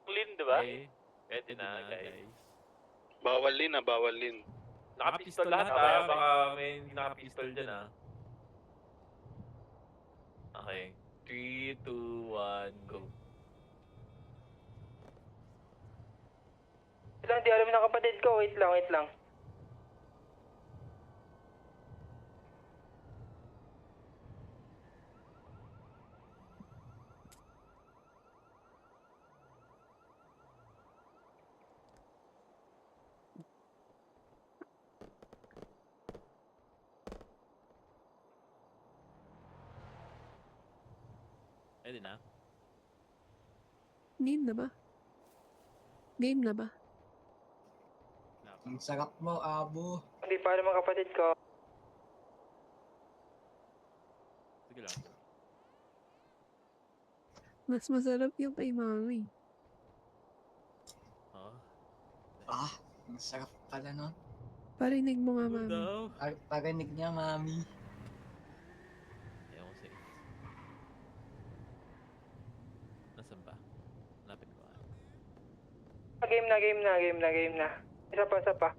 Clean, di ba? Okay. Pwede na, guys. Bawal lin, bawal lin. Nakapistol lahat, baka may hindi nakapistol dyan, Okay. 3, 2, 1, go. Wait lang, di alam ng kapatid ko. Wait lang. Pwede na. Game na ba? Game na ba? Ang sarap mo, Abo. Hindi pa alam ng kapatid ko. Sige lang. Mas masarap yung kay mami. Oh. Ang sarap pala nun. Parinig mo nga, mami. Daw. Parinig niya, Mami. Ayaw ko sa Nasaan ba? Hanapin ko. Game na. Isa pa.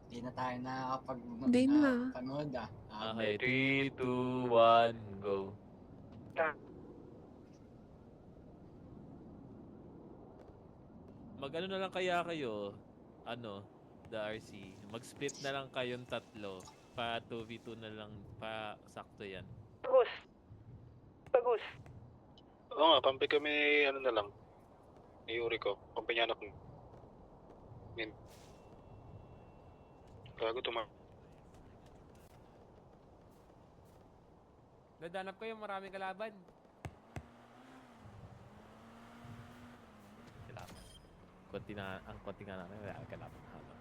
Hindi na tayo nakakapag Game na. panood Okay, 3, 2, 1, go. Mag-ano na lang kaya kayo, the RC, mag-split na lang kayong tatlo, pa 2v2 na lang, pa sakto yan. Tagus. Oo nga, kampi kami, ano na lang. Ni Yuri ko, kumpanyano ko. Gago Nadanap ko yung maraming kalaban. Kailangan. Ang konti nga namin, wala kalaban haba.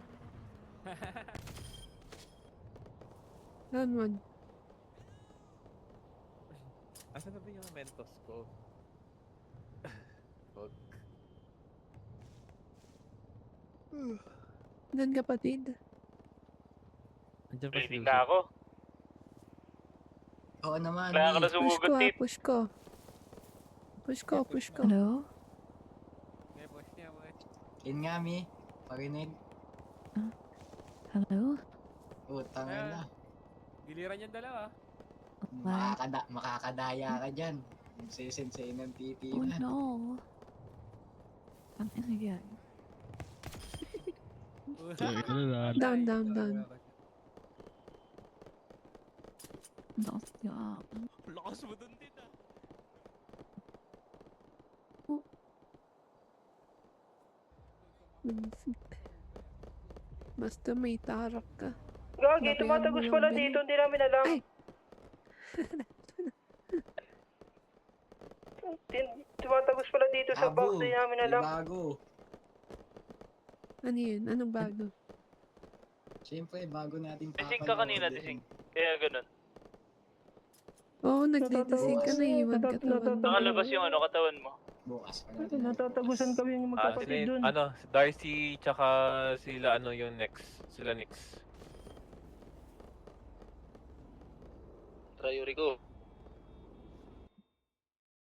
Round 1. Asan na ba yung Mentos ko? Wag. Dan kapatid. Andiyan pa Training na ako. Oo naman. Kailangan ko na Push sumugot, ko Tit. Push ko. Hello? May boss niya, boss. Yun nga, Mi. Parinig. Hello? Utang Ah. na. Giliran yung dalawa. What? Makakadaya ka dyan. Magsisensay ng Oh titilan. no. Ang ina yan. Down. Lakas niyo Lakas mo dun din Basta may tarak ka. Gagi, Nakuyaw tumatagus mo pala yung dito. Hindi namin alam. Ay! Tumatagus pala dito sa box. Hindi namin alam. bago. Ano yun? Anong bago? Siyempre, bago natin Desing ka kanina, desing. Kaya ganun. Oo, nagdidisig ka na iwan katawan. Nakalabas yung katawan mo. Bukas pa natin. Natatagusan kami yung magkapatid dun. Darcy tsaka sila yung next. Sila next. Tara, Yuri ko.